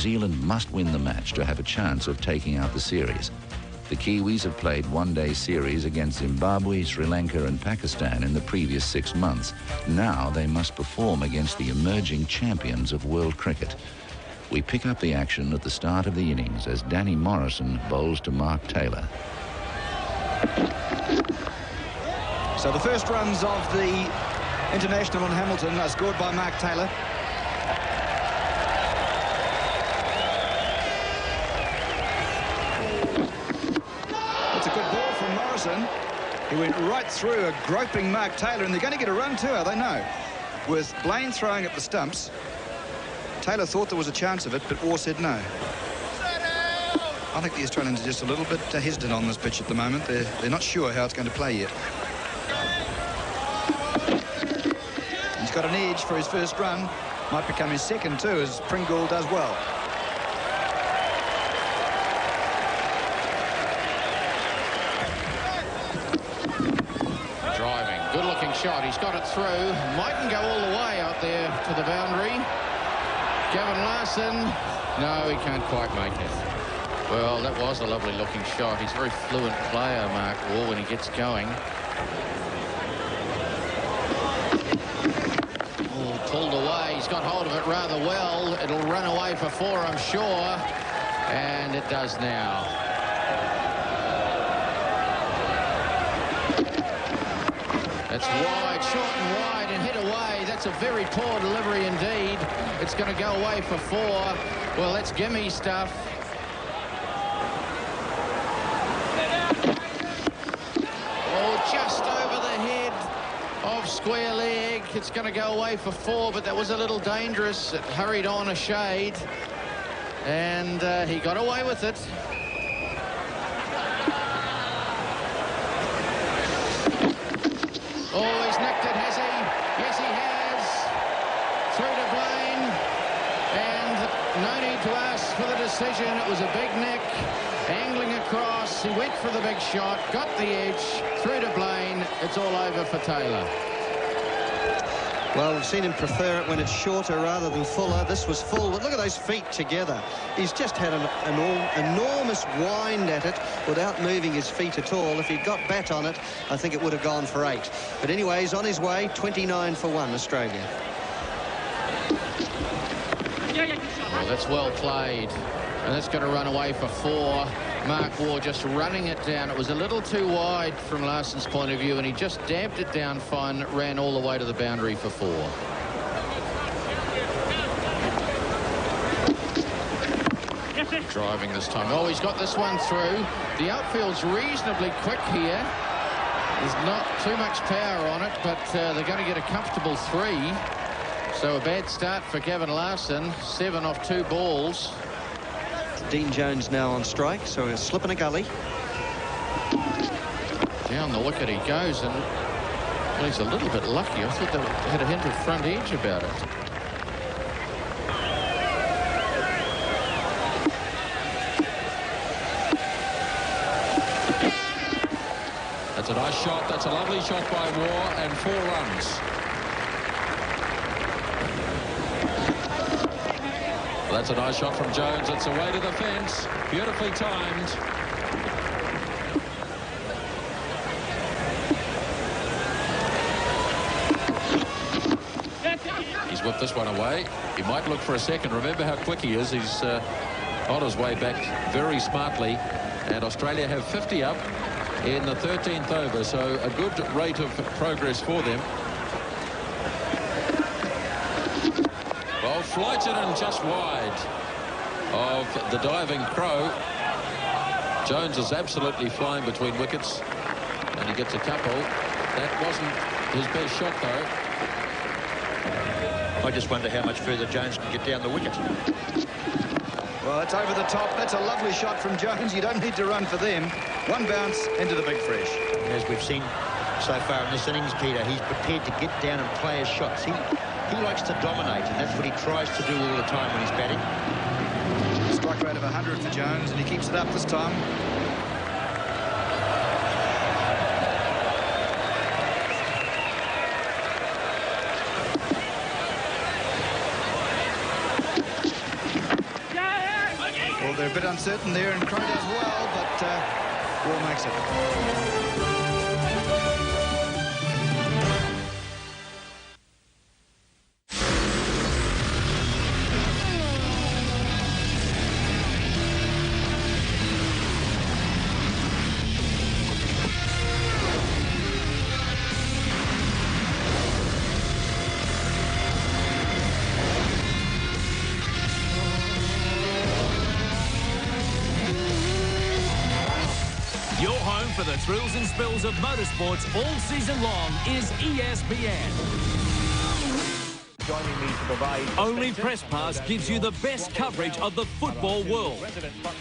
New Zealand must win the match to have a chance of taking out the series. The Kiwis have played one-day series against Zimbabwe, Sri Lanka and Pakistan in the previous 6 months. Now they must perform against the emerging champions of world cricket. We pick up the action at the start of the innings as Danny Morrison bowls to Mark Taylor. So the first runs of the international in Hamilton are scored by Mark Taylor. That's a good ball from Morrison. He went right through a groping Mark Taylor, and they're going to get a run too, are they? No. With Blaine throwing at the stumps, Taylor thought there was a chance of it, but Orr said no. I think the Australians are just a little bit hesitant on this pitch at the moment. They're not sure how it's going to play yet. He's got an edge for his first run. Might become his second too, as Pringle does well. Driving, good-looking shot. He's got it through. Mightn't go all the way out there to the boundary. Gavin Larson, no, he can't quite make it. Well, that was a lovely-looking shot. He's a very fluent player, Mark Waugh, when he gets going. Oh, pulled away. He's got hold of it rather well. It'll run away for 4, I'm sure. And it does now. That's wide, short and wide, and hit away. That's a very poor delivery indeed. It's going to go away for 4. Well, that's gimme stuff. Oh, just over the head of square leg. It's going to go away for 4, but that was a little dangerous. It hurried on a shade, and he got away with it. Oh, he's nicked it, has he? Yes, he has. Through to Blaine. And no need to ask for the decision. It was a big nick. Angling across. He went for the big shot. Got the edge. Through to Blaine. It's all over for Taylor. Well, we've seen him prefer it when it's shorter rather than fuller. This was full, but look at those feet together. He's just had an enormous wind at it without moving his feet at all. If he'd got bat on it, I think it would have gone for 8. But anyway, he's on his way, 29 for 1, Australia. Well, that's well played. And that's going to run away for 4. Mark Waugh just running it down. It was a little too wide from Larson's point of view, and he just dabbed it down fine, ran all the way to the boundary for 4. Driving this time. Oh, he's got this one through. The outfield's reasonably quick here. There's not too much power on it, but they're going to get a comfortable 3. So a bad start for Gavin Larson. 7 off 2 balls. Dean Jones now on strike, so he'll slip in a gully. Down the wicket he goes, and well, he's a little bit lucky. I thought they had a hint of front edge about it. That's a nice shot. That's a lovely shot by Waugh, and 4 runs. That's a nice shot from Jones. It's away to the fence. Beautifully timed. He's whipped this one away. He might look for a second. Remember how quick he is. He's on his way back very smartly. And Australia have 50 up in the 13th over. So a good rate of progress for them. Well, flighted and just wide of the diving crow. Jones is absolutely flying between wickets, and he gets a couple. That wasn't his best shot, though. I just wonder how much further Jones can get down the wicket. Well, it's over the top. That's a lovely shot from Jones. You don't need to run for them. One bounce into the big fresh. As we've seen so far in this innings, Peter, he's prepared to get down and play his shots. He likes to dominate, and that's what he tries to do all the time when he's batting. Strike rate of 100 for Jones, and he keeps it up this time. they're a bit uncertain there, and Crow does well, but Waugh makes it. Your home for the thrills and spills of motorsports all season long is ESPN. Joining me to provide Only Press Pass gives you the best coverage of the football world.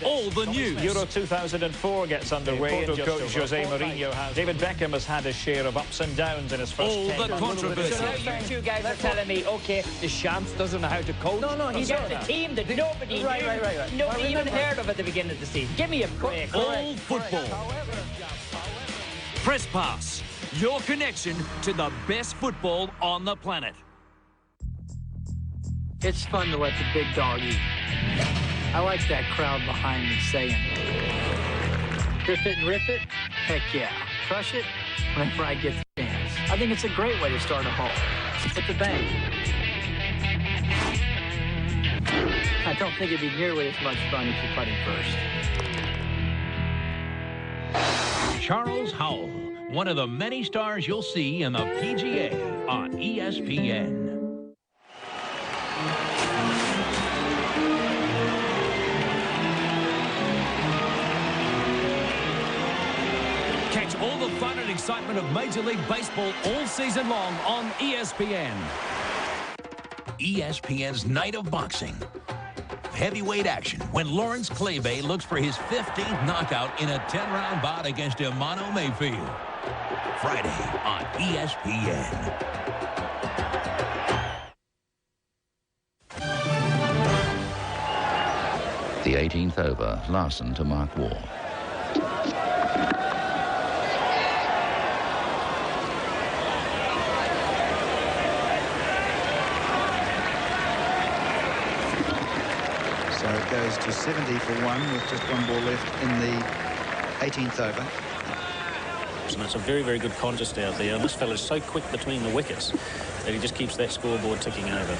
All the news. Euro 2004 gets underway. Coach Jose Mourinho has. David Beckham has had his share of ups and downs in his first All the controversy. So now you two guys are telling me, okay, Deschamps doesn't know how to coach. No, he's got a team that nobody knew. Right. Nobody even heard of at the beginning of the season. Give me a break. All football. Press Pass, your connection to the best football on the planet. It's fun to let the big dog eat. I like that crowd behind me saying, "Rip it and rip it? Heck yeah. Crush it whenever I get the chance." I think it's a great way to start a hole. Hit the bank. I don't think it'd be nearly as much fun if you're putting first. Charles Howell, one of the many stars you'll see in the PGA on ESPN. Catch all the fun and excitement of Major League Baseball all season long on ESPN. ESPN's Night of Boxing. Heavyweight action when Lawrence Claybay looks for his 15th knockout in a 10-round bout against Emano Mayfield. Friday on ESPN. The 18th over, Larson to mark Waugh. So it goes to 70 for 1 with just 1 ball left in the 18th over. And it's a very, very good contest out there. And this fella's so quick between the wickets that he just keeps that scoreboard ticking over.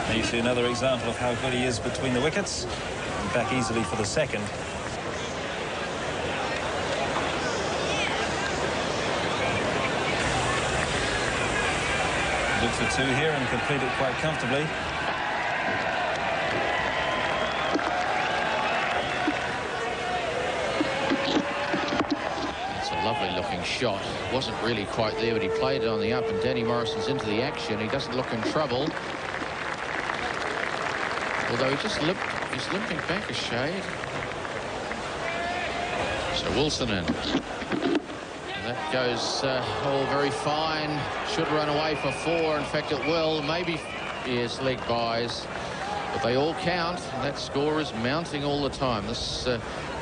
And you see another example of how good he is between the wickets. And back easily for the second. Looks for 2 here and complete it quite comfortably. Lovely looking shot. Wasn't really quite there, but he played it on the up, and Danny Morrison's into the action. He doesn't look in trouble. Although he's limping back a shade. So Wilson in. And that goes all very fine. Should run away for 4. In fact, it will. Maybe, yes, leg buys. But they all count, and that score is mounting all the time. This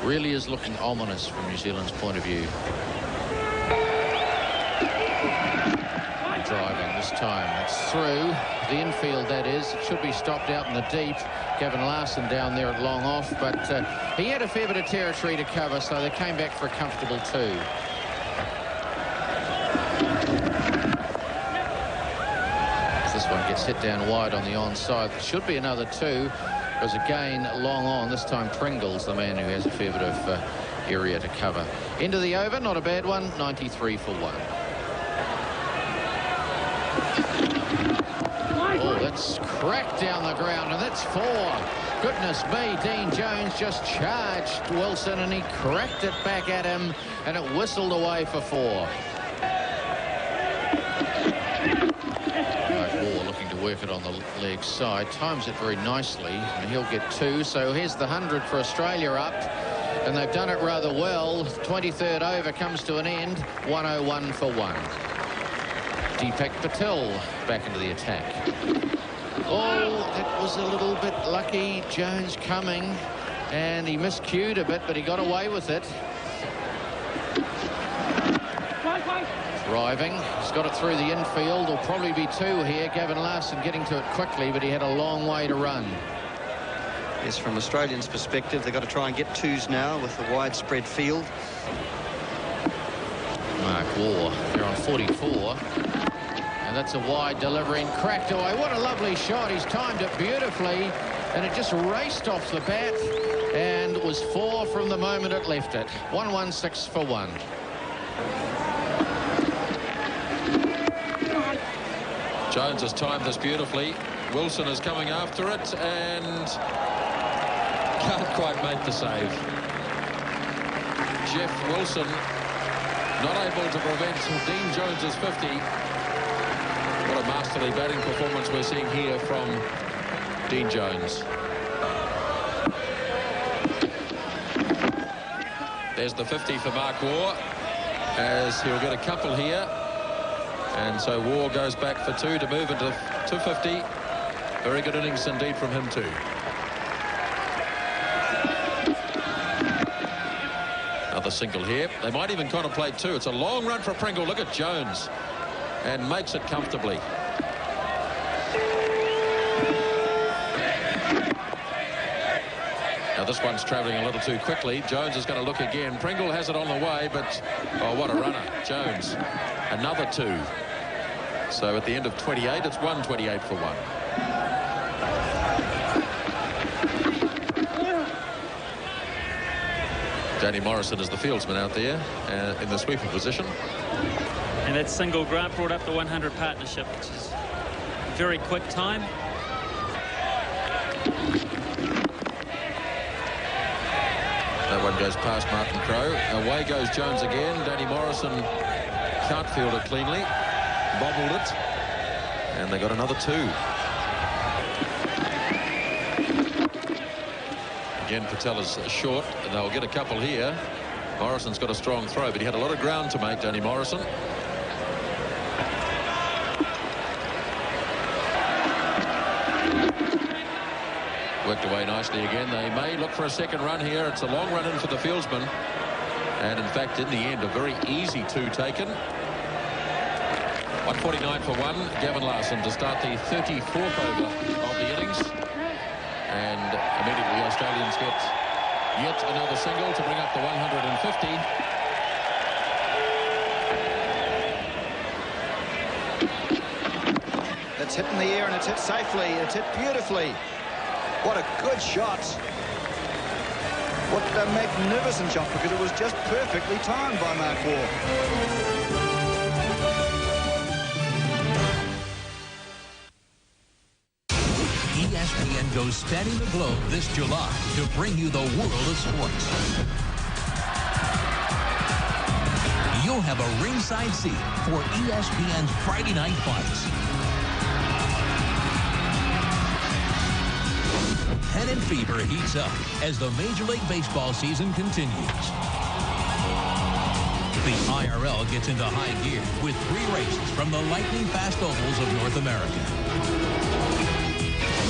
really is looking ominous from New Zealand's point of view. Driving this time. It's through the infield, that is. It should be stopped out in the deep. Gavin Larson down there at long off, but he had a fair bit of territory to cover, so they came back for a comfortable 2. This one gets hit down wide on the onside. There should be another 2. Because again, long on. This time Pringle's the man who has a fair bit of area to cover. Into the over, not a bad one. 93 for 1. Oh, that's cracked down the ground, and that's 4. Goodness me, Dean Jones just charged Wilson, and he cracked it back at him, and it whistled away for 4. Waugh looking to work it on the leg side. Times it very nicely, and he'll get 2. So here's the 100 for Australia up, and they've done it rather well. 23rd over comes to an end. 101 for 1. Deepak Patel back into the attack. Oh, that was a little bit lucky. Jones coming, and he miscued a bit, but he got away with it. arriving. He's got it through the infield. There'll probably be 2 here. Gavin Larson getting to it quickly, but he had a long way to run. Yes, from Australians' perspective, they've got to try and get 2s now with the widespread field. Mark Waugh, they're on 44. And that's a wide delivery and cracked away. What a lovely shot. He's timed it beautifully, and it just raced off the bat and was 4 from the moment it left it. 1-1-6 for 1. Jones has timed this beautifully. Wilson is coming after it and can't quite make the save. Jeff Wilson not able to prevent Dean Jones's 50. What a masterly batting performance we're seeing here from Dean Jones. There's the 50 for Mark Waugh, as he'll get a couple here. And so Waugh goes back for 2 to move into 250. Very good innings indeed from him too. Another single here. They might even contemplate 2. It's a long run for Pringle. Look at Jones. And makes it comfortably. Now this one's travelling a little too quickly. Jones is going to look again. Pringle has it on the way, but oh, what a runner. Jones. Another 2. So at the end of 28, it's 128 for 1. Danny Morrison is the fieldsman out there in the sweeper position. And that single Grant brought up the 100 partnership, which is very quick time. That one goes past Martin Crowe. Away goes Jones again. Danny Morrison can't field it cleanly. Bobbled it. And they got another 2. Again, Patel is short, and they'll get a couple here. Morrison's got a strong throw, but he had a lot of ground to make, Danny Morrison. Worked away nicely again. They may look for a second run here. It's a long run in for the fieldsman. And in fact, in the end, a very easy 2 taken. 149 for 1. Gavin Larson to start the 34th over of the innings. And immediately the Australians get yet another single to bring up the 150. It's hit in the air and it's hit safely. It's hit beautifully. What a good shot. What a magnificent shot, because it was just perfectly timed by Mark Waugh. ESPN goes spanning the globe this July to bring you the world of sports. You'll have a ringside seat for ESPN's Friday Night Fights. Pennant fever heats up as the Major League Baseball season continues. The IRL gets into high gear with 3 races from the lightning-fast ovals of North America.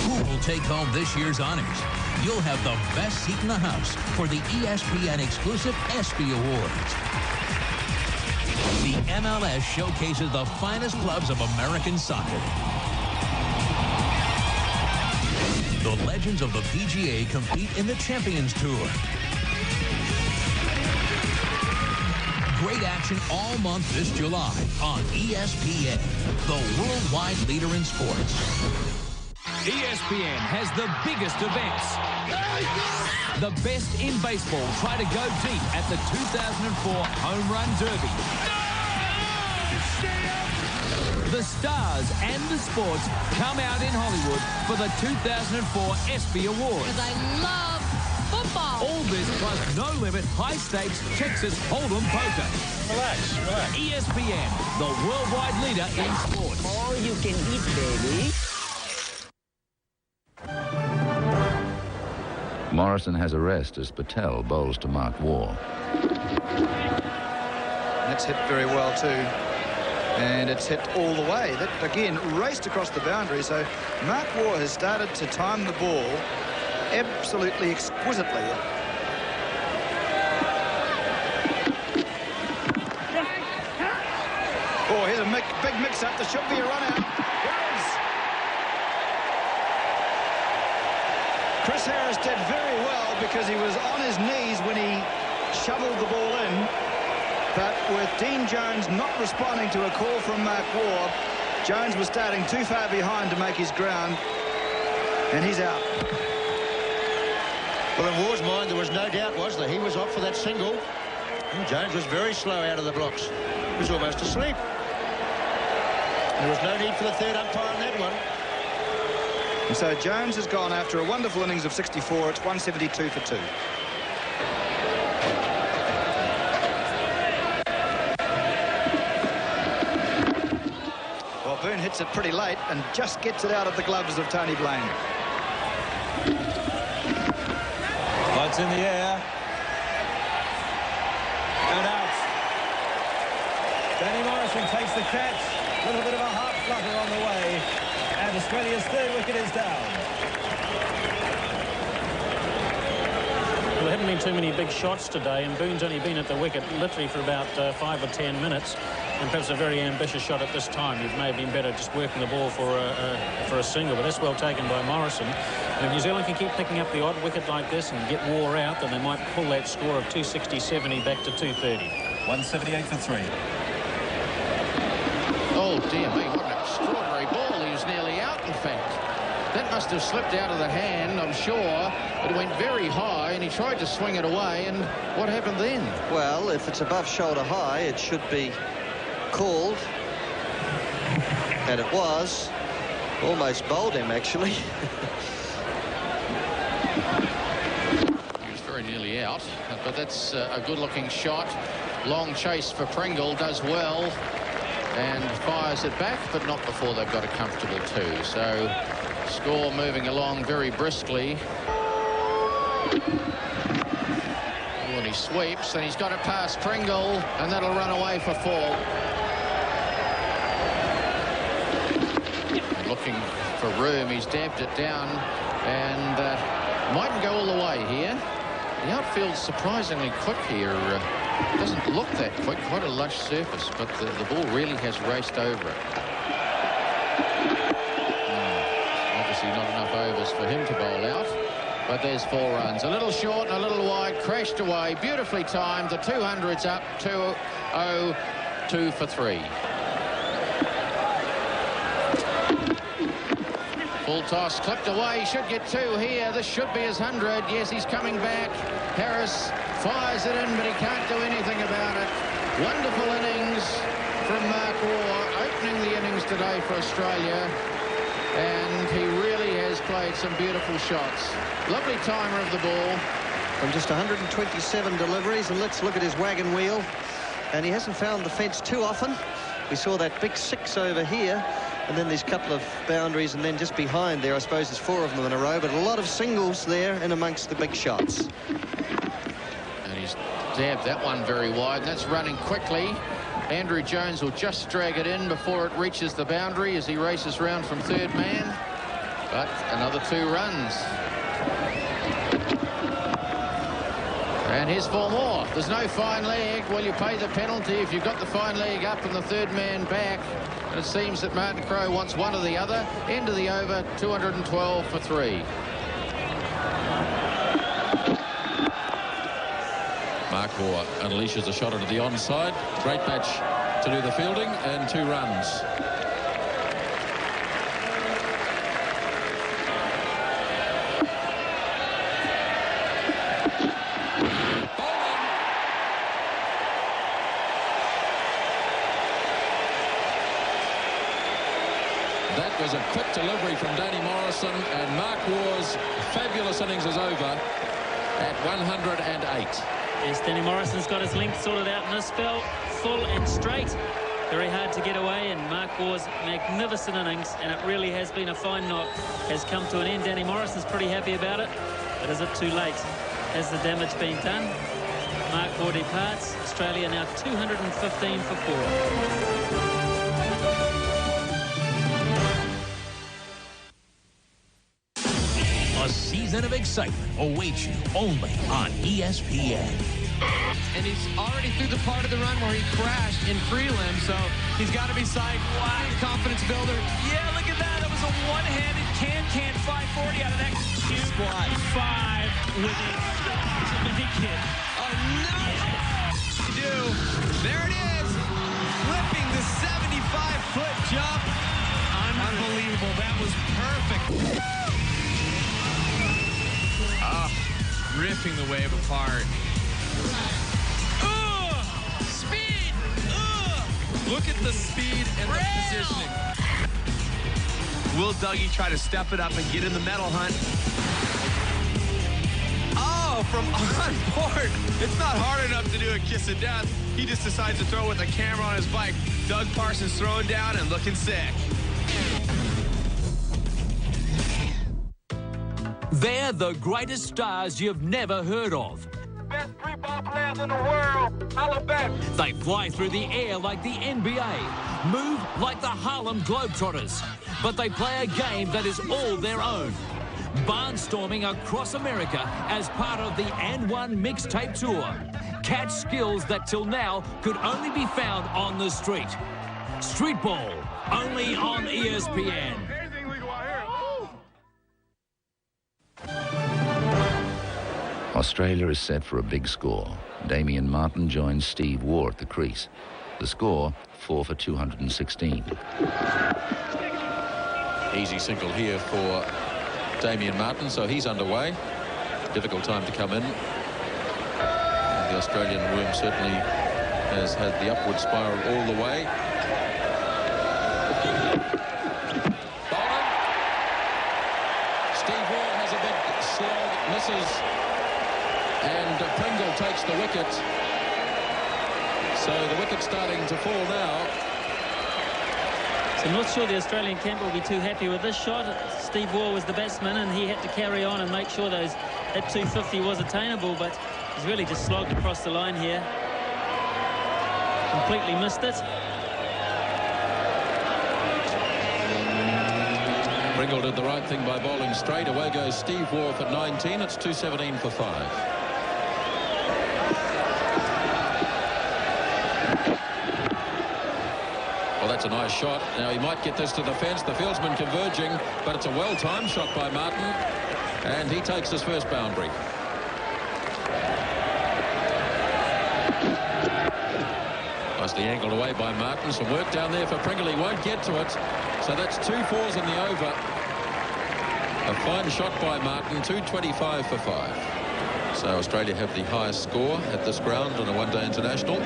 Who will take home this year's honors? You'll have the best seat in the house for the ESPN exclusive ESPY Awards. The MLS showcases the finest clubs of American soccer. The legends of the PGA compete in the Champions Tour. Great action all month this July on ESPN, the worldwide leader in sports. ESPN has the biggest events. The best in baseball try to go deep at the 2004 Home Run Derby. The stars and the sports come out in Hollywood for the 2004 ESPY Awards. Because I love football. All this plus no limit, high stakes Texas Hold'em poker. Relax, relax. ESPN, the worldwide leader in sports. All you can eat, baby. Morrison has a rest as Patel bowls to Mark Waugh. That's hit very well too. And it's hit all the way. That, again, raced across the boundary. So Mark Waugh has started to time the ball absolutely exquisitely. big mix-up. There should be a run out. There is. Chris Harris did very well because he was on his knees when he shoveled the ball in. But with Dean Jones not responding to a call from Mark Waugh, Jones was starting too far behind to make his ground, and he's out. Well, in Waugh's mind, there was no doubt, was there? He was off for that single. And Jones was very slow out of the blocks. He was almost asleep. There was no need for the third umpire on that one. And so Jones has gone after a wonderful innings of 64. It's 172 for 2. Well, Boone hits it pretty late and just gets it out of the gloves of Tony Blaine. Lights in the air. And out. Danny Morrison takes the catch. A little bit of a heart flutter on the way. And Australia's third wicket is down. Well, there haven't been too many big shots today, and Boone's only been at the wicket literally for about 5 or 10 minutes. And perhaps a very ambitious shot at this time. It may have been better just working the ball for a single, but that's well taken by Morrison. And if New Zealand can keep picking up the odd wicket like this and get Waugh out, then they might pull that score of 260-70 back to 230. 178 for 3. Oh, dear me, what an extraordinary ball. He was nearly out, in fact. That must have slipped out of the hand, I'm sure. But it went very high, and he tried to swing it away, and what happened then? Well, if it's above shoulder high, it should be called. And it was. Almost bowled him, actually. He was very nearly out, but that's a good-looking shot. Long chase for Pringle, does well, and fires it back, but not before they've got a comfortable 2. So score moving along very briskly. When he sweeps, and he's got it past Pringle, and that'll run away for 4. Looking for room, he's dabbed it down, and mightn't go all the way here. The outfield's surprisingly quick here. Doesn't look that quick, quite a lush surface, but the ball really has raced over it. Obviously not enough overs for him to bowl out, but there's 4 runs. A little short and a little wide, crashed away, beautifully timed. The 200's up, 2-0, 2 for 3. Full toss, clipped away, should get 2 here. This should be his 100. Yes, he's coming back. Harris fires it in, but he can't do anything about it. Wonderful innings from Mark Waugh, opening the innings today for Australia. And he really has played some beautiful shots. Lovely timer of the ball. From just 127 deliveries, and let's look at his wagon wheel. And he hasn't found the fence too often. We saw that big 6 over here. And then these couple of boundaries, and then just behind there, I suppose there's 4 of them in a row, but a lot of singles there in amongst the big shots. And he's dabbed that one very wide, and that's running quickly. Andrew Jones will just drag it in before it reaches the boundary as he races round from third man. But another 2 runs. And here's 4 more. There's no fine leg. Well, you pay the penalty if you've got the fine leg up and the third man back. And it seems that Martin Crowe wants one or the other. End of the over, 212 for 3. Mark Waugh unleashes a shot into the onside. Great match to do the fielding, and 2 runs. That was a quick delivery from Danny Morrison, and Mark Waugh's fabulous innings is over at 108. Yes, Danny Morrison's got his length sorted out in this spell, full and straight. Very hard to get away, and Mark Waugh's magnificent innings, and it really has been a fine knock, has come to an end. Danny Morrison's pretty happy about it, but is it too late? Has the damage been done? Mark Waugh departs. Australia now 215 for 4. A season of excitement awaits you only on ESPN. And he's already through the part of the run where he crashed in prelim, so he's got to be psyched. Wow, confidence builder. Yeah, look at that. That was a one-handed can 540 out of that Squat. 5 with it. It's a big hit. Oh, no! There it is. Flipping the 75-foot jump. Unbelievable. That was perfect. Ripping the wave apart. Speed! Look at the speed and the positioning. Will Dougie try to step it up and get in the medal hunt? Oh, from on board. It's not hard enough to do a kiss of death. He just decides to throw with a camera on his bike. Doug Parsons throwing down and looking sick. They're the greatest stars you've never heard of. Best 3-ball players in the world. Alabama. They fly through the air like the NBA, move like the Harlem Globetrotters, but they play a game that is all their own. Barnstorming across America as part of the And1 mixtape tour. Catch skills that till now could only be found on the street. Street Ball, only on ESPN. Australia is set for a big score. Damien Martin joins Steve Waugh at the crease. The score, 4 for 216. Easy single here for Damien Martin, so he's underway. Difficult time to come in. And the Australian room certainly has had the upward spiral all the way. Bowling. Steve Waugh has a big slog, misses. And Pringle takes the wicket. So the wicket's starting to fall now. So I'm not sure the Australian camp will be too happy with this shot. Steve Waugh was the batsman and he had to carry on and make sure that 250 was attainable, but he's really just slogged across the line here. Completely missed it. Pringle did the right thing by bowling straight. Away goes Steve Waugh for 19. It's 217 for 5. Well, that's a nice shot. Now he might get this to the fence. The fieldsman converging, but it's a well-timed shot by Martin, and he takes his first boundary. Nicely angled away by Martin. Some work down there for Pringle. He won't get to it. So that's 2 fours in the over. A fine shot by Martin. 225 for 5. So Australia have the highest score at this ground on a one-day international.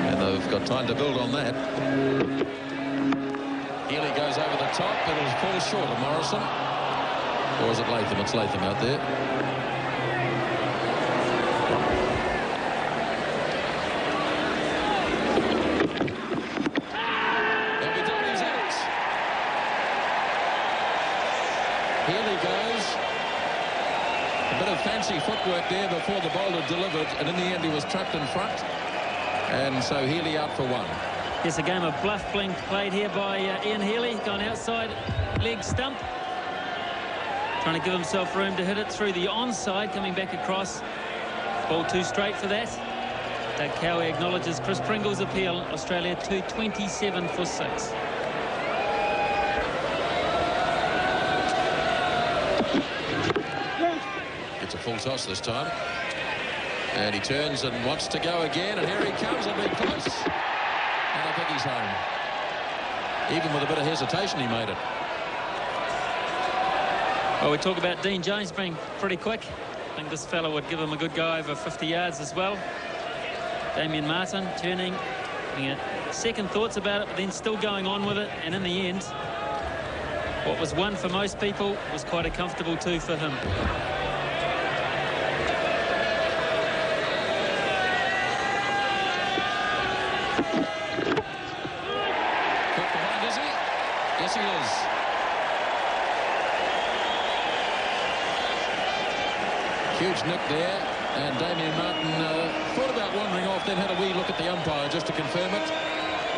And they've got time to build on that. Healy goes over the top. It'll fall short of Morrison. Or is it Latham? It's Latham out there. LBW's out. Healy goes. A bit of fancy footwork there before the bowler delivered. And in the end, he was trapped in front. And so Healy out for 1. Yes, a game of bluff being played here by Ian Healy. Gone outside leg stump. Trying to give himself room to hit it through the onside. Coming back across. Ball too straight for that. Doug Cowie acknowledges Chris Pringle's appeal. Australia 227 for 6. It's a full toss this time. And he turns and wants to go again, and here he comes, and been close. And I think he's home. Even with a bit of hesitation, he made it. Well, we talk about Dean Jones being pretty quick. I think this fella would give him a good go over 50 yards as well. Damien Martin turning, having second thoughts about it, but then still going on with it. And in the end, what was 1 for most people was quite a comfortable 2 for him. Yes, he is. Huge nick there, and Damien Martin thought about wandering off, then had a wee look at the umpire just to confirm it,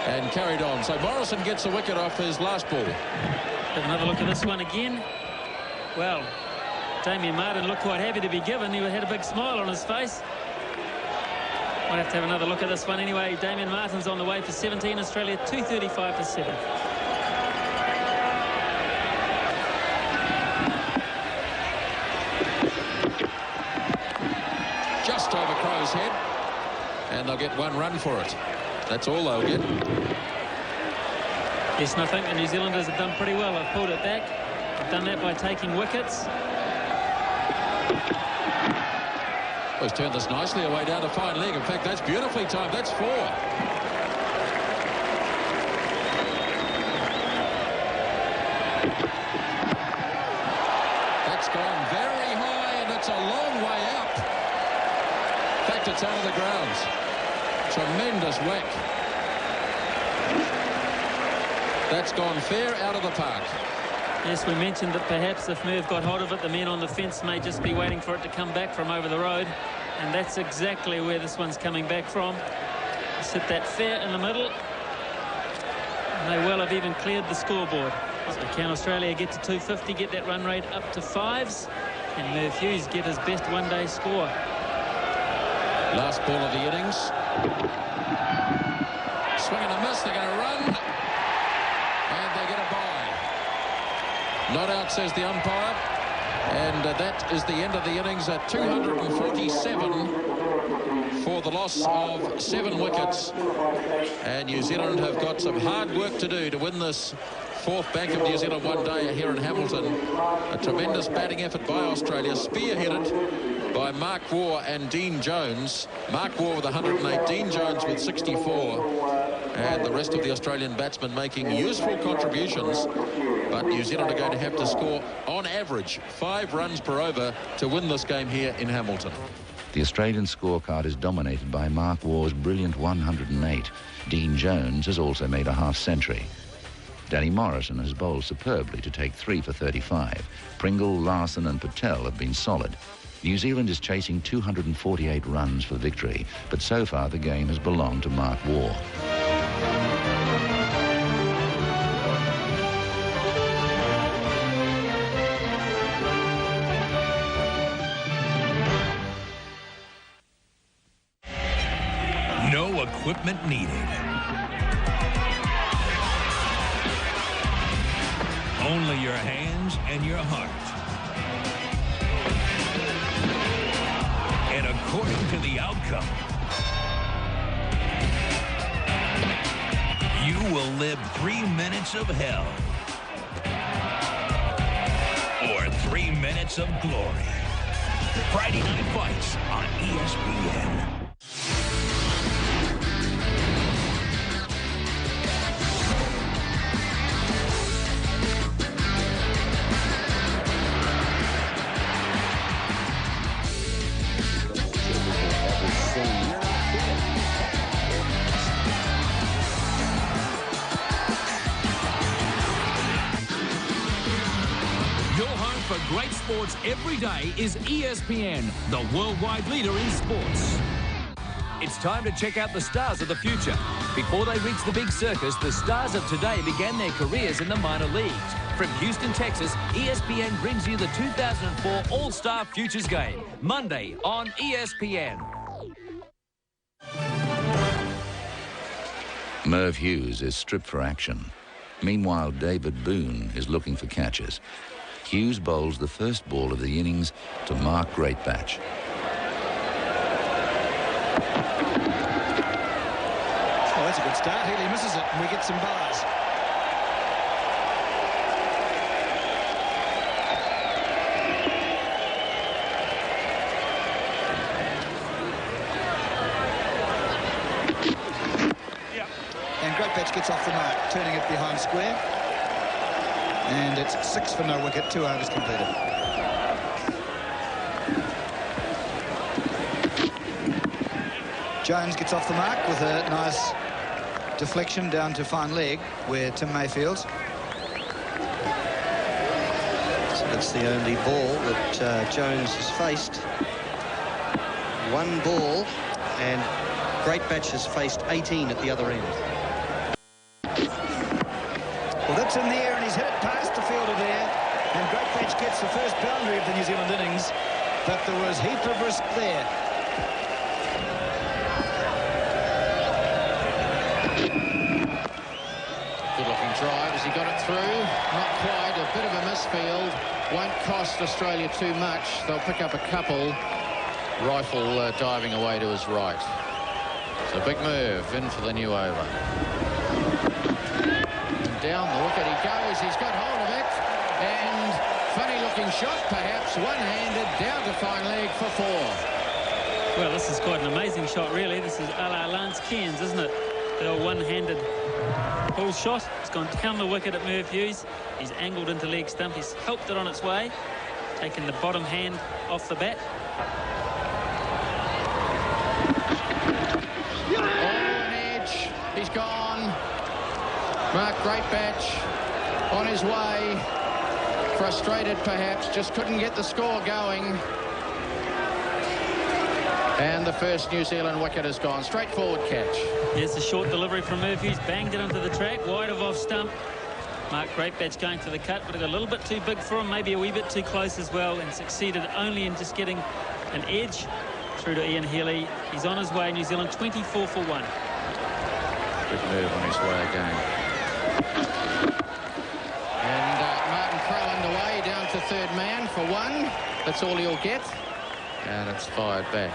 and carried on. So Morrison gets a wicket off his last ball. Have another look at this one again. Well, Damien Martin looked quite happy to be given. He had a big smile on his face. Might have to have another look at this one anyway. Damien Martin's on the way for 17. Australia 235 for 7. Just over Crow's head. And they'll get 1 run for it. That's all they'll get. Yes, and I think the New Zealanders have done pretty well. They've pulled it back. They've done that by taking wickets. Well, he's turned this nicely away down to fine leg. In fact, that's beautifully timed. That's 4. That's gone very high, and it's a long way up. In fact, it's out of the grounds. Tremendous whack. That's gone fair out of the park. Yes, we mentioned that perhaps if Merv got hold of it, the men on the fence may just be waiting for it to come back from over the road. And that's exactly where this one's coming back from. Just hit that fair in the middle. And they well have even cleared the scoreboard. So can Australia get to 250, get that run rate up to 5s? Can Merv Hughes get his best one-day score? Last ball of the innings. Swing and a miss. They're going to run. And they get a bye. Not out, says the umpire. And that is the end of the innings at 247 for the loss of 7 wickets. And New Zealand have got some hard work to do to win this 4th Bank of New Zealand one day here in Hamilton. A tremendous batting effort by Australia, spearheaded by Mark Waugh and Dean Jones. Mark Waugh with 108, Dean Jones with 64. And the rest of the Australian batsmen making useful contributions. But New Zealand are going to have to score, on average, 5 runs per over to win this game here in Hamilton. The Australian scorecard is dominated by Mark Waugh's brilliant 108. Dean Jones has also made a half-century. Danny Morrison has bowled superbly to take 3 for 35. Pringle, Larson and Patel have been solid. New Zealand is chasing 248 runs for victory, but so far the game has belonged to Mark Waugh. No equipment needed. Only your hands and your heart. And according to the outcome, you will live 3 minutes of hell or 3 minutes of glory. Friday Night Fights on ESPN. Great sports every day is ESPN, the worldwide leader in sports. It's time to check out the stars of the future. Before they reach the big circus, the stars of today began their careers in the minor leagues. From Houston, Texas, ESPN brings you the 2004 All-Star Futures Game, Monday on ESPN. Merv Hughes is stripped for action. Meanwhile, David Boone is looking for catches. Hughes bowls the first ball of the innings to Mark Greatbatch. Oh, that's a good start. Healy misses it, and we get some bars. And Greatbatch gets off the mark, turning it behind square. And it's 6 for no wicket, 2 overs completed. Jones gets off the mark with a nice deflection down to fine leg where Tim Mayfield's. So that's the only ball that Jones has faced. 1 ball, and Greatbatch has faced 18 at the other end. Well, that's in the air, and he's hit it past the fielder there. And Great Batch gets the first boundary of the New Zealand innings, but there was heap of risk there. Good-looking drive as he got it through. Not quite, a bit of a misfield. Won't cost Australia too much. They'll pick up a couple. Rifle diving away to his right. So big move in for the new over. And down the wicket he goes. He's got hold of it. And funny-looking shot, perhaps. One-handed down to fine leg for 4. Well, this is quite an amazing shot, really. This is a la Lance Cairns, isn't it? The old one-handed pull shot. It's gone down the wicket at Merv Hughes. He's angled into leg stump. He's helped it on its way. Taken the bottom hand off the bat. Oh, an edge. He's gone. Mark Greatbatch on his way. Frustrated, perhaps. Just couldn't get the score going. And the first New Zealand wicket has gone. Straightforward catch. Here's a short delivery from Merv Hughes. Banged it onto the track. Wide of off stump. Mark Greatbatch going to the cut, but it got a little bit too big for him. Maybe a wee bit too close as well, and succeeded only in just getting an edge through to Ian Healy. He's on his way. New Zealand 24 for 1. Good move on his way again. And Martin Crowe underway, down to third man for 1. That's all he'll get. And it's fired back.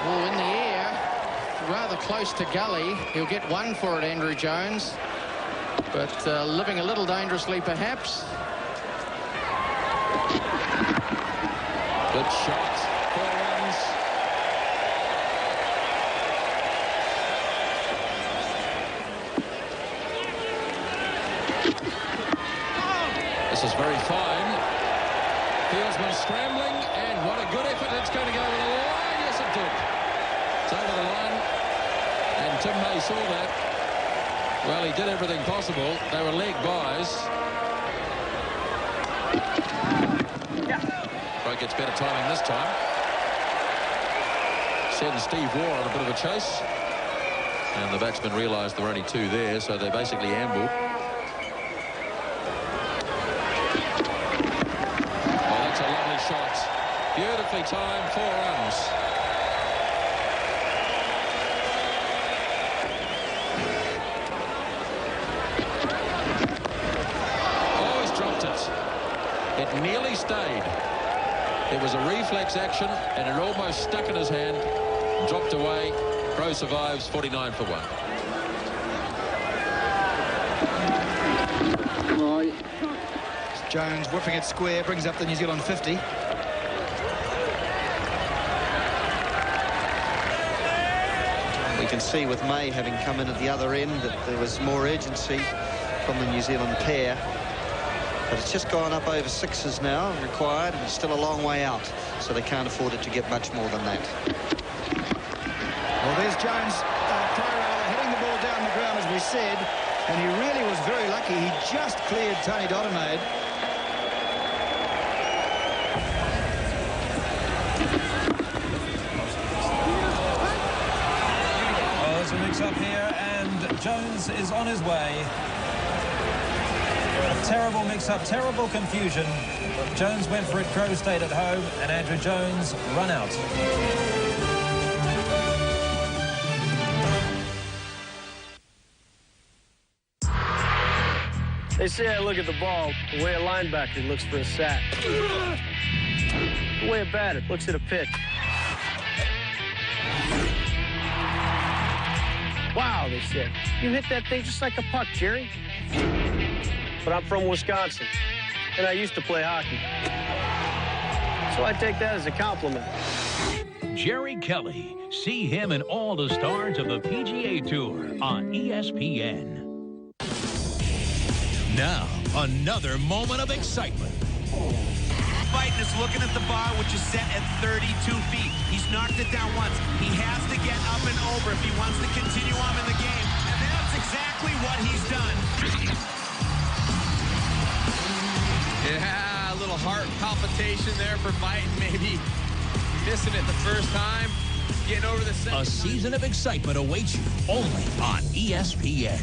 Oh, in the air, rather close to gully. He'll get 1 for it, Andrew Jones. But living a little dangerously, perhaps. Good shot. 4 runs. This is very fine. Fieldsman scrambling, and what a good effort. It's going to go over the line. Yes, it did. It's over the line. And Tim May saw that. Well, he did everything possible. They were leg buys. Crowe gets better timing this time. Sends Steve Waugh on a bit of a chase. And the batsmen realised there were only 2 there, so they basically ambled. Shot. Beautifully timed, 4 runs. Oh, he's dropped it. It nearly stayed. It was a reflex action, and it almost stuck in his hand. Dropped away. Crowe survives, 49 for 1. Jones whipping it square, brings up the New Zealand 50. We can see with May having come in at the other end that there was more urgency from the New Zealand pair. But it's just gone up over 6s now required, and it's still a long way out, so they can't afford it to get much more than that. Well, there's Jones hitting the ball down the ground, as we said, and he really was very lucky. He just cleared Tony Dodemaide. Up here, and Jones is on his way. A terrible mix-up, terrible confusion. Jones went for it, Crowe stayed at home, and Andrew Jones run out. They say I look at the ball the way a linebacker looks for a sack. The way a batter looks at a pitch. Wow, they said. You hit that thing just like a puck, Jerry. But I'm from Wisconsin, and I used to play hockey. So I take that as a compliment. Jerry Kelly. See him and all the stars of the PGA Tour on ESPN. Now, another moment of excitement. Fighting is looking at the bar, which is set at 32 feet. He's knocked it down once. He has to get up and over if he wants to continue on in the game. And that's exactly what he's done. Yeah, a little heart palpitation there for Biden. Maybe missing it the first time. Getting over the second. A season of excitement awaits you only on ESPN.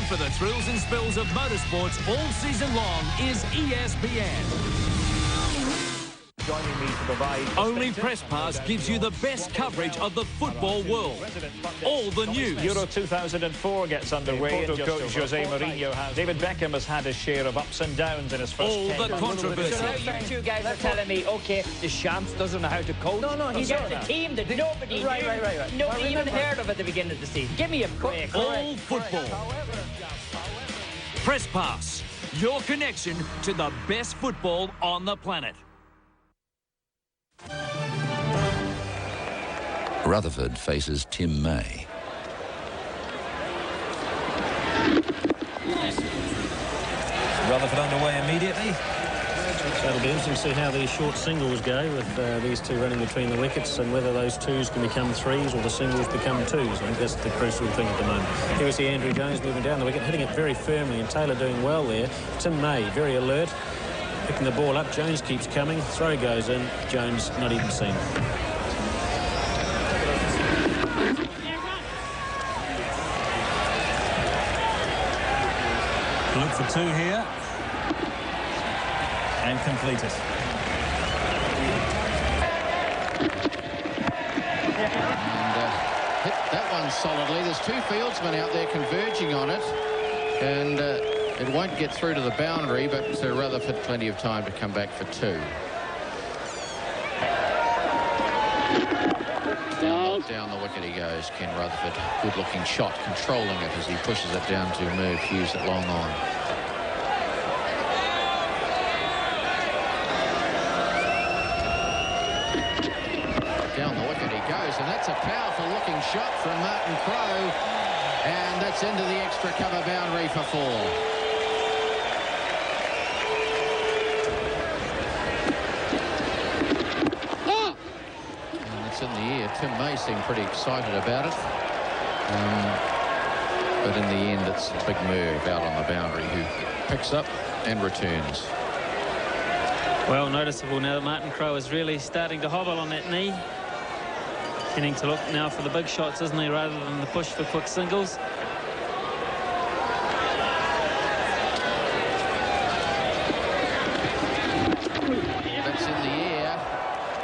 for the thrills and spills of motorsports all season long is ESPN. Joining me to provide Only Press Pass gives you the best coverage of the football world. All the news. Euro 2004 gets underway. Coach Jose Mourinho has. David Beckham has had his share of ups and downs in his first all 10. the controversy. So now you two guys are telling me, okay, the Shams doesn't know how to coach. No, he's got the team that nobody knew. Right. Nobody even heard of at the beginning of the season. Give me a break. All football. Press Pass, your connection to the best football on the planet. Rutherford faces Tim May. Rutherford underway immediately. So it'll be interesting to see how these short singles go with these two running between the wickets and whether those twos can become threes or the singles become twos. I think that's the crucial thing at the moment. Here we see Andrew Jones moving down the wicket, hitting it very firmly, and Taylor doing well there. Tim May, very alert, picking the ball up. Jones keeps coming, throw goes in, Jones not even seen. Look for two here. And complete it. And hit that one solidly. There's two fieldsmen out there converging on it. And it won't get through to the boundary, but Rutherford plenty of time to come back for two. Down the wicket he goes, Ken Rutherford. Good looking shot, controlling it as he pushes it down to Merv Hughes at long on. Down the wicket he goes, and that's a powerful looking shot from Martin Crowe, and that's into the extra cover boundary for four. In the air. Tim May seemed pretty excited about it, but in the end it's Big Merv out on the boundary who picks up and returns. Well, noticeable now that Martin Crowe is really starting to hobble on that knee. Beginning to look now for the big shots, isn't he, rather than the push for quick singles. That's in the air,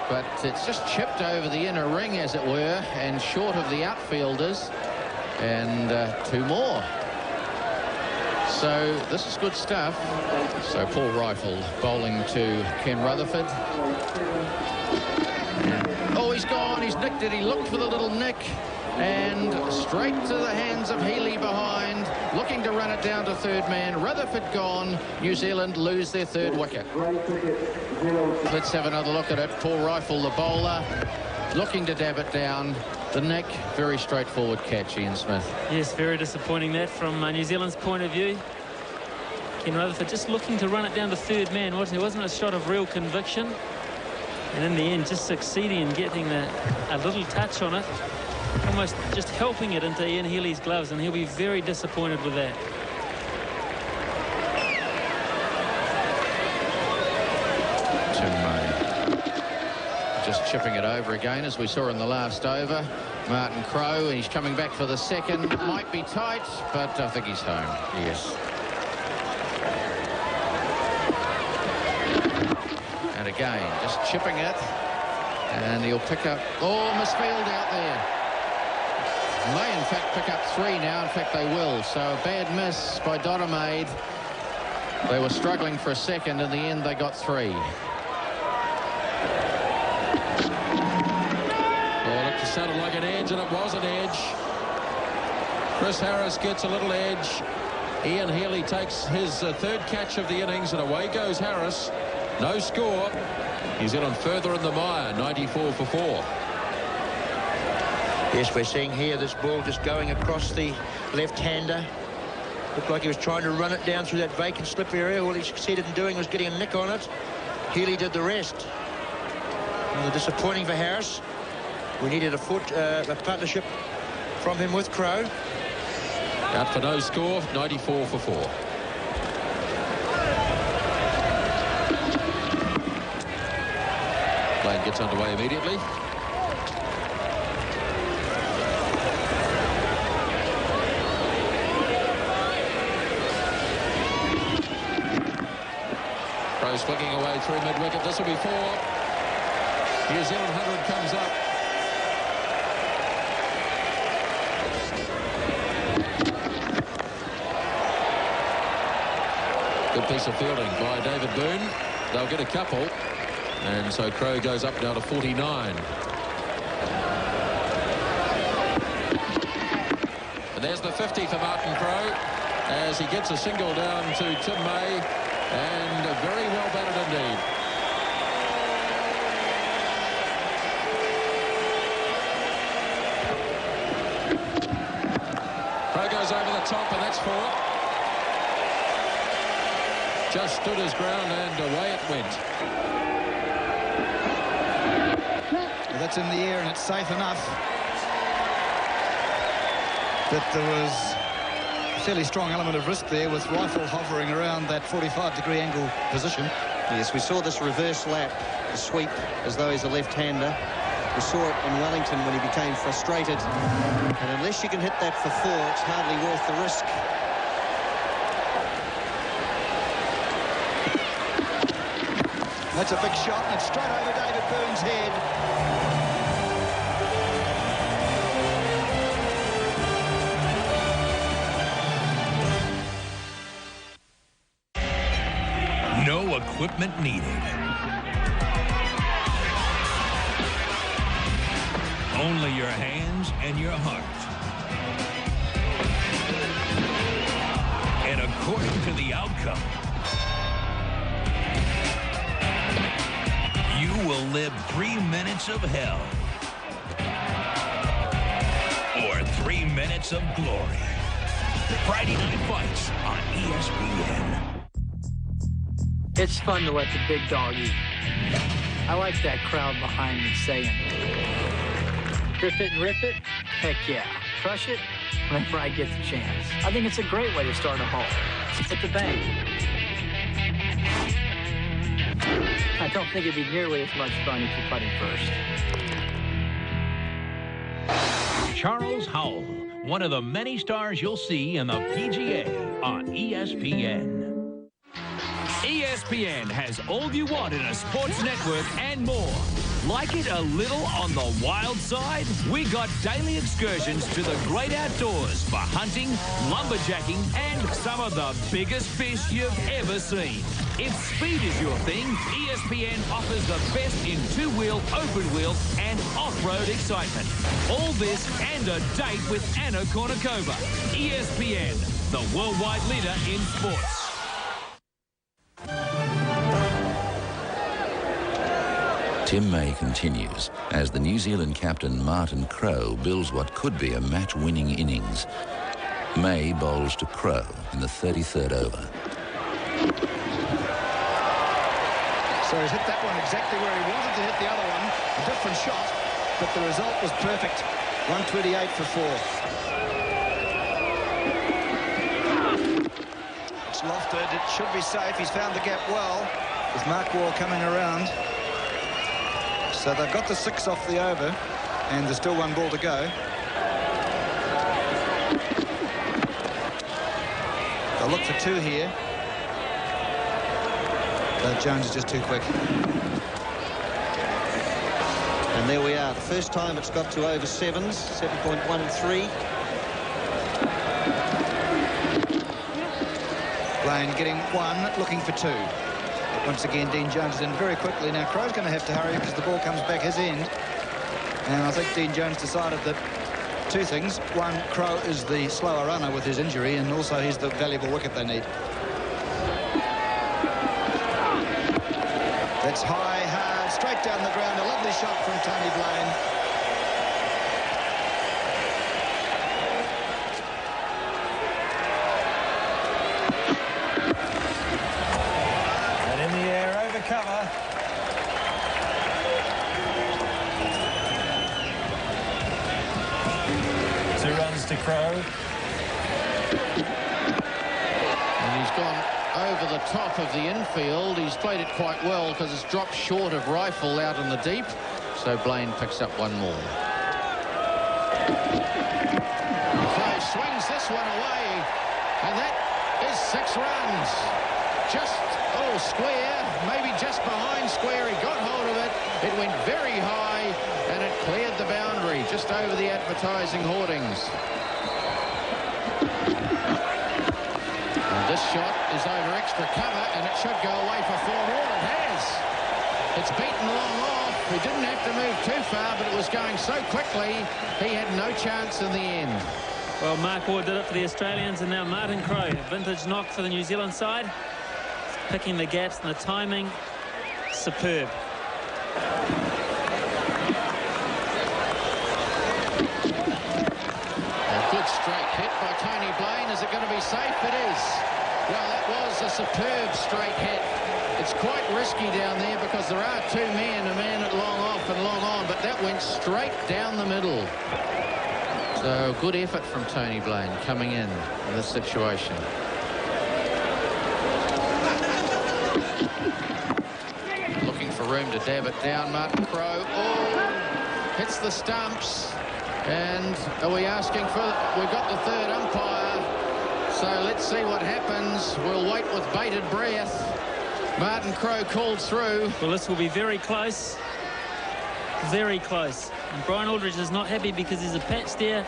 but it's just chipped over the inner ring, as it were, and short of the outfielders, and two more. So this is good stuff. So Paul Rifle bowling to Ken Rutherford. Oh, he's gone, he's nicked it. He looked for the little nick, and straight to the hands of Healy behind, looking to run it down to third man. Rutherford gone. New Zealand lose their third wicket. Let's have another look at it. Paul Rifle, the bowler, looking to dab it down. The nick, very straightforward catch, Ian Smith. Yes, very disappointing that from New Zealand's point of view. Ken Rutherford just looking to run it down to third man. It wasn't a shot of real conviction. And in the end, just succeeding in getting a little touch on it. Almost just helping it into Ian Healy's gloves, and he'll be very disappointed with that. Just chipping it over again, as we saw in the last over. Martin Crowe, he's coming back for the second. Might be tight, but I think he's home. Yes. And again, just chipping it. And he'll pick up... Oh, misfield out there. May, in fact, pick up three now. In fact, they will. So a bad miss by Dottermaid. They were struggling for a second. In the end, they got three. It sounded like an edge, and it was an edge. Chris Harris gets a little edge. Ian Healy takes his third catch of the innings, and away goes Harris. No score. New Zealand further in the mire, 94 for 4. Yes, we're seeing here this ball just going across the left-hander. Looked like he was trying to run it down through that vacant slip area. All he succeeded in doing was getting a nick on it. Healy did the rest. And disappointing for Harris. We needed a partnership from him with Crowe. Out for no score, 94 for 4. Play gets underway immediately. Crow swinging away through mid-wicket. This will be 4. New Zealand 100 comes up. Good piece of fielding by David Boone. They'll get a couple. And so Crow goes up now to 49. And there's the 50 for Martin Crow as he gets a single down to Tim May. And very well batted indeed. Crow goes over the top, and that's 4. Just stood his ground, and away it went. Well, that's in the air, and it's safe enough. But there was a fairly strong element of risk there with rifle hovering around that 45-degree angle position. Yes, we saw this reverse lap, the sweep, as though he's a left-hander. We saw it in Wellington when he became frustrated. And unless you can hit that for 4, it's hardly worth the risk. That's a big shot, and it's straight over David Boone's head. No equipment needed. Only your hands and your heart. And according to the outcome, you will live 3 minutes of hell or 3 minutes of glory. Friday Night Fights on ESPN. It's fun to let the big dog eat. I like that crowd behind me saying, "Grip it and rip it? Heck yeah. Crush it whenever I get the chance." I think it's a great way to start a hole. Hit the bank. I don't think it'd be nearly as much fun if you're putting first. Charles Howell, one of the many stars you'll see in the PGA on ESPN. ESPN has all you want in a sports network and more. Like it a little on the wild side? We got daily excursions to the great outdoors for hunting, lumberjacking, and some of the biggest fish you've ever seen. If speed is your thing, ESPN offers the best in two-wheel, open-wheel, and off-road excitement. All this and a date with Anna Kournikova. ESPN, the worldwide leader in sports. Tim May continues as the New Zealand captain Martin Crowe builds what could be a match-winning innings. May bowls to Crowe in the 33rd over. So he's hit that one exactly where he wanted to hit the other one. A different shot, but the result was perfect. 128 for 4. It's lofted. It should be safe. He's found the gap well with Mark Waugh coming around. So they've got the 6 off the over, and there's still 1 ball to go. They'll look for 2 here. But Jones is just too quick. And there we are. The first time it's got to over 7s, 7.13. Blaine getting 1, looking for 2. Once again, Dean Jones is in very quickly. Now, Crowe's going to have to hurry because the ball comes back his end. And I think Dean Jones decided that 2 things. 1, Crowe is the slower runner with his injury, and also he's the valuable wicket they need. That's high, hard, straight down the ground. A lovely shot from Tony Blaine. Cover. 2 runs to Crowe. And he's gone over the top of the infield. He's played it quite well because it's dropped short of rifle out in the deep. So Blaine picks up 1 more. Crowe swings this one away, and that is 6 runs. just, square, maybe just behind square. He got hold of it. It went very high, and it cleared the boundary just over the advertising hoardings. And this shot is over extra cover, and it should go away for 4 more. It has. It's beaten long off. He didn't have to move too far, but it was going so quickly, he had no chance in the end. Well, Mark Ward did it for the Australians, and now Martin Crowe, a vintage knock for the New Zealand side. Picking the gaps and the timing, superb. A good straight hit by Tony Blaine. Is it going to be safe? It is. Well, that was a superb straight hit. It's quite risky down there because there are 2 men, a man at long off and long on, but that went straight down the middle. So good effort from Tony Blaine coming in this situation. Looking for room to dab it down. Martin Crowe. Hits the stumps. And are we asking for... We've got the 3rd umpire. So let's see what happens. We'll wait with bated breath. Martin Crowe called through. Well, this will be very close. Very close. And Brian Aldridge is not happy because there's a patch there.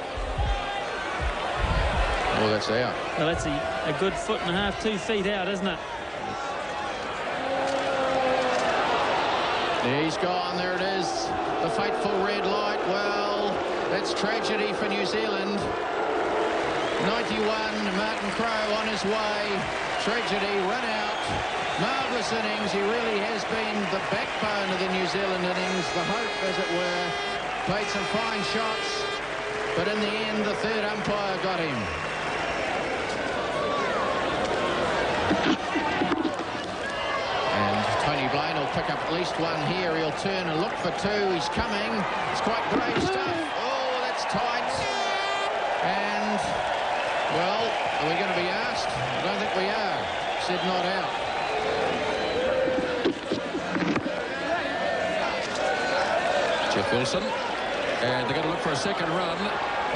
Oh, that's out. Well, that's a good 1.5 feet, 2 feet out, isn't it? He's gone. There it is. The fateful red light. Well, that's tragedy for New Zealand. 91, Martin Crowe on his way. Tragedy, run out. Marvellous innings. He really has been the backbone of the New Zealand innings, the hope, as it were. Played some fine shots, but in the end, the 3rd umpire got him. And Tony Blaine will pick up at least 1 here. He'll turn and look for 2. He's coming. It's quite brave stuff. Oh, that's tight. And, well, are we going to be asked? I don't think we are. Said not out. Jeff Wilson. And they're going to look for a 2nd run.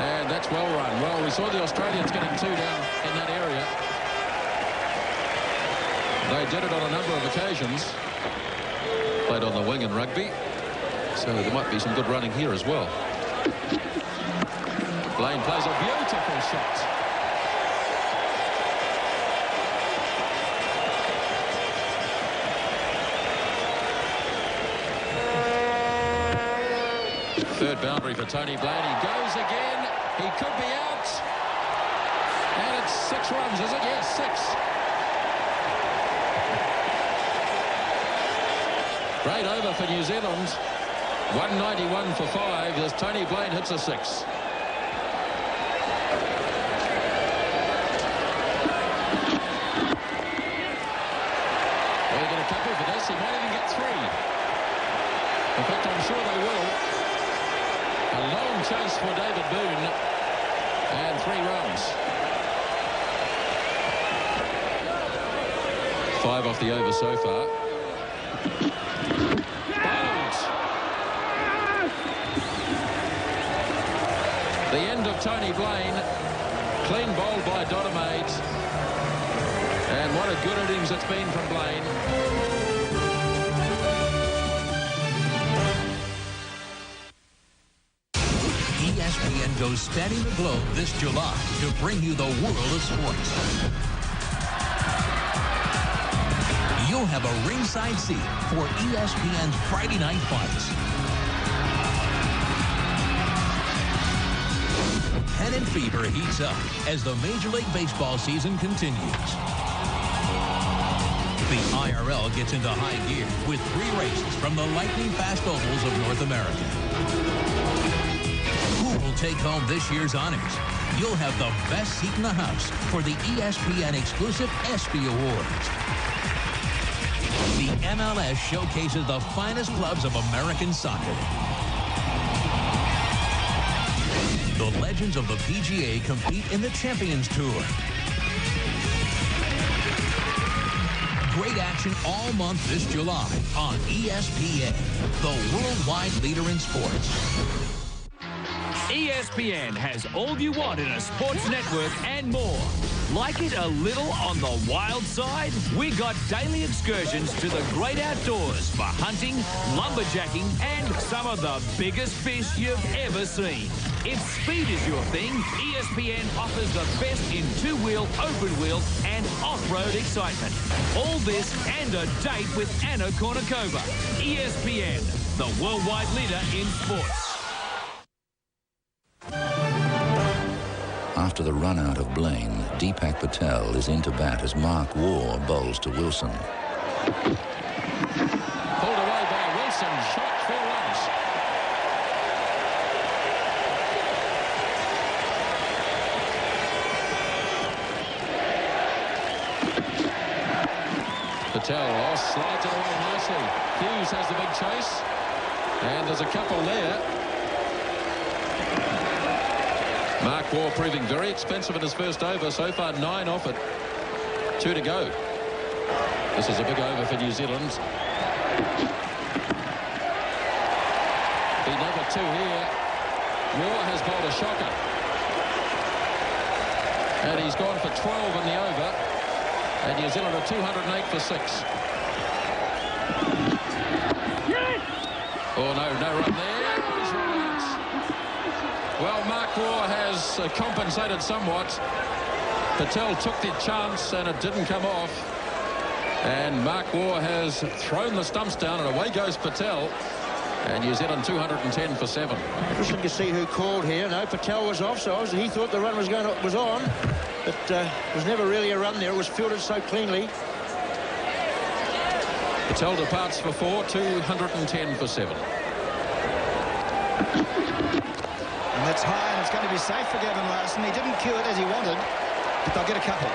And that's well run. Well, we saw the Australians getting 2 down in that area. They did it on a number of occasions. Played on the wing in rugby. So there might be some good running here as well. Blaine plays a beautiful shot. Third boundary for Tony Blaine. He goes again. He could be out. And it's 6 runs, is it? Yes, 6. Great over for New Zealand. 191 for 5 as Tony Blaine hits a 6. They'll get a couple for this. He might even get 3. In fact, I'm sure they will. A long chase for David Boone. And 3 runs. 5 off the over so far. The end of Tony Blaine. Clean bowled by Dodemaid. And what a good innings it's been from Blaine. ESPN goes spanning the globe this July to bring you the world of sports. You'll have a ringside seat for ESPN's Friday Night Fights. Pennant fever heats up as the Major League Baseball season continues. The IRL gets into high gear with 3 races from the lightning-fast ovals of North America. Who will take home this year's honors? You'll have the best seat in the house for the ESPN exclusive ESPY Awards. The MLS showcases the finest clubs of American soccer. The legends of the PGA compete in the Champions Tour. Great action all month this July on ESPN, the worldwide leader in sports. ESPN has all you want in a sports network and more. Like it a little on the wild side? We got daily excursions to the great outdoors for hunting, lumberjacking, and some of the biggest fish you've ever seen. If speed is your thing, ESPN offers the best in two-wheel, open-wheel, and off-road excitement. All this and a date with Anna Kournikova. ESPN, the worldwide leader in sports. After the run-out of Blaine, Deepak Patel is into bat as Mark Waugh bowls to Wilson. Pulled away by Wilson, shot 4 runs. Patel slides it away nicely. Hughes has the big chase, and there's a couple there. Mark Waugh proving very expensive in his first over. So far, 9 off it. 2 to go. This is a big over for New Zealand. Be number 2 here. Waugh has bowled a shocker. And he's gone for 12 in the over. And New Zealand are 208 for 6. Oh, no run there. Well, Mark Waugh has compensated somewhat. Patel took the chance and it didn't come off. And Mark Waugh has thrown the stumps down and away goes Patel. And New Zealand 210 for 7. Interesting to see who called here. No, Patel was off, so obviously he thought the run was on. But it was never really a run there. It was fielded so cleanly. Patel departs for 4, 210 for 7. And that's high, and it's going to be safe for Gavin Larson. He didn't cue it as he wanted, but they'll get a couple.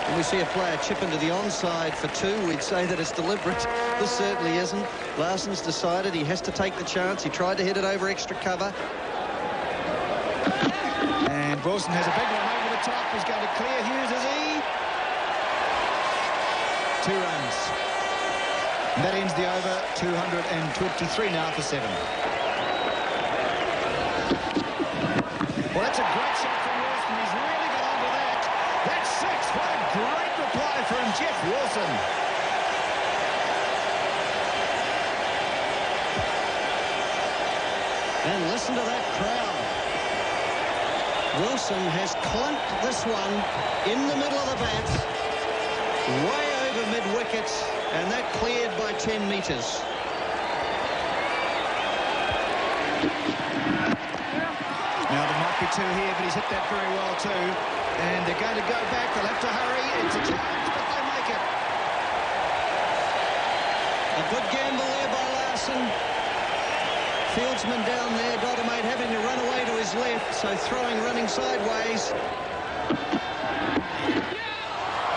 When we see a player chip into the onside for 2, we'd say that it's deliberate. This certainly isn't. Larson's decided he has to take the chance. He tried to hit it over extra cover. And Wilson has a big one over the top. He's going to clear Hughes, is he? 2 runs. And that ends the over. 223 now for 7. Well, that's a great shot from Wilson. He's really got onto that. That's 6. What a great reply from Jeff Wilson. And listen to that crowd. Wilson has clunked this one in the middle of the bat, way over mid-wickets, and that cleared by 10 metres. Now, there might be 2 here, but he's hit that very well, too. And they're going to go back. They'll have to hurry. It's a challenge, but they make it. A good gamble there by Larson. Fieldsman down there, Doddermate having to run away to his left, so throwing running sideways.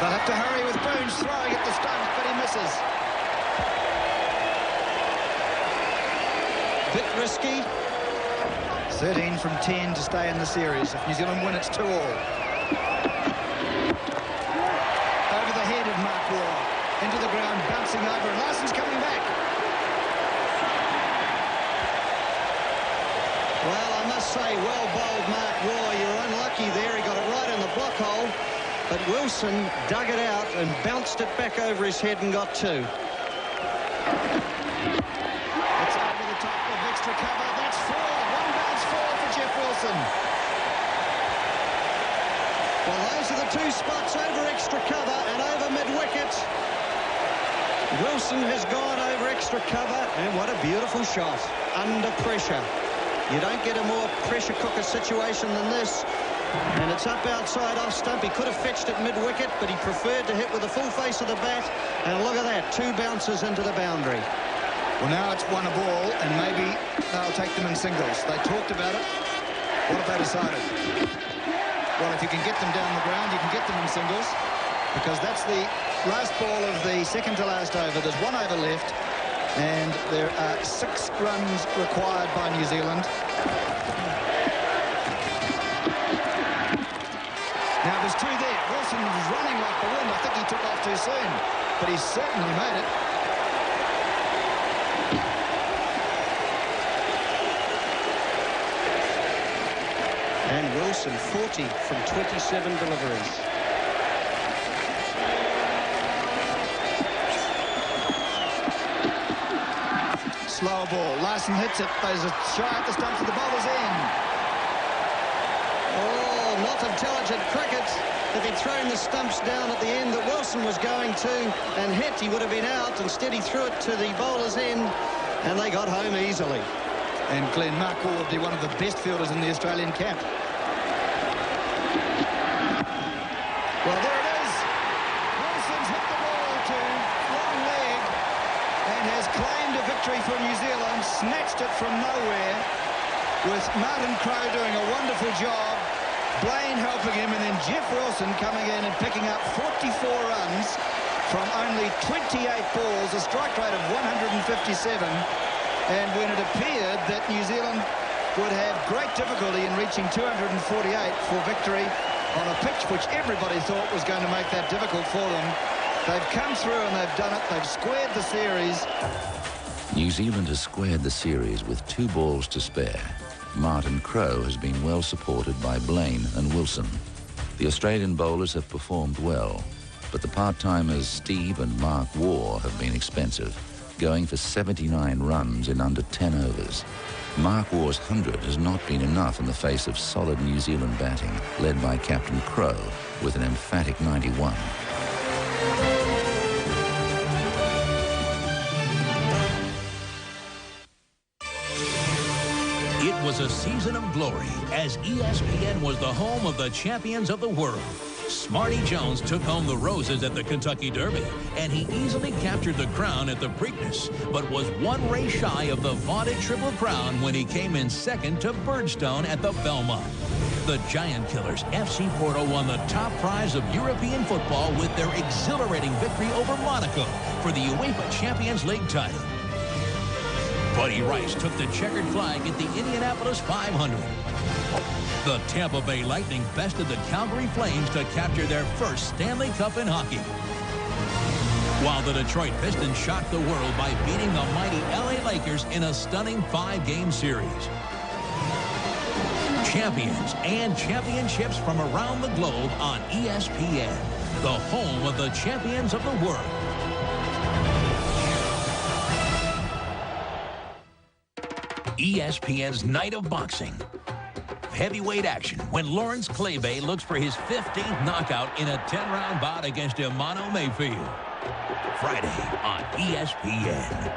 They'll have to hurry with Boons throwing at the stumps, but he misses. Bit risky. 13 from 10 to stay in the series. If New Zealand win, it's 2 all. Over the head of Mark Waugh. Into the ground, bouncing over, and Larson's coming back. Well, I must say, well bowled, Mark Waugh. You're unlucky there. He got it right in the block hole. But Wilson dug it out and bounced it back over his head and got 2. It's over the top of extra cover. That's 4. 1 bounce 4 for Jeff Wilson. Well, those are the 2 spots over extra cover and over mid-wicket. Wilson has gone over extra cover, and what a beautiful shot. Under pressure. You don't get a more pressure cooker situation than this. And it's up outside off stump. He could have fetched it mid-wicket, but he preferred to hit with the full face of the bat. And look at that, 2 bounces into the boundary. Well, now it's 1 a ball, and maybe they'll take them in singles. They talked about it. What have they decided? Well, if you can get them down the ground, you can get them in singles, because that's the last ball of the second to last over. There's 1 over left, and there are 6 runs required by New Zealand. Now, there's 2 there. Wilson was running like the wind. I think he took off too soon, but he certainly made it. And Wilson, 40 from 27 deliveries. Slower ball. Larson hits it. There's a shy at the stumps of the bowler's end. Oh, not intelligent cricket. If he'd thrown the stumps down at the end that Wilson was going to and hit, he would have been out. Instead, he threw it to the bowler's end, and they got home easily. And Glenn Markle would be one of the best fielders in the Australian camp. Well, there it is. Wilson's hit the ball to long leg and has claimed a victory for New Zealand, snatched it from nowhere, with Martin Crowe doing a wonderful job, Blaine helping him, and then Jeff Wilson coming in and picking up 44 runs from only 28 balls, a strike rate of 157. And when it appeared that New Zealand would have great difficulty in reaching 248 for victory on a pitch which everybody thought was going to make that difficult for them, they've come through and they've done it. They've squared the series. New Zealand has squared the series with 2 balls to spare. Martin Crowe has been well supported by Blaine and Wilson. The Australian bowlers have performed well, but the part-timers Steve and Mark Waugh have been expensive, going for 79 runs in under 10 overs. Mark Waugh's 100 has not been enough in the face of solid New Zealand batting, led by Captain Crowe with an emphatic 91. It was a season of glory as ESPN was the home of the champions of the world. Smarty Jones took home the roses at the Kentucky Derby, and he easily captured the crown at the Preakness, but was 1 race shy of the vaunted Triple Crown when he came in second to Birdstone at the Belmont. The Giant Killers FC Porto won the top prize of European football with their exhilarating victory over Monaco for the UEFA Champions League title. Buddy Rice took the checkered flag at the Indianapolis 500. The Tampa Bay Lightning bested the Calgary Flames to capture their first Stanley Cup in hockey. While the Detroit Pistons shocked the world by beating the mighty LA Lakers in a stunning 5-game series. Champions and championships from around the globe on ESPN, the home of the champions of the world. ESPN's Night of Boxing. Heavyweight action when Lawrence Claybay looks for his 15th knockout in a 10-round bout against Imano Mayfield. Friday on ESPN.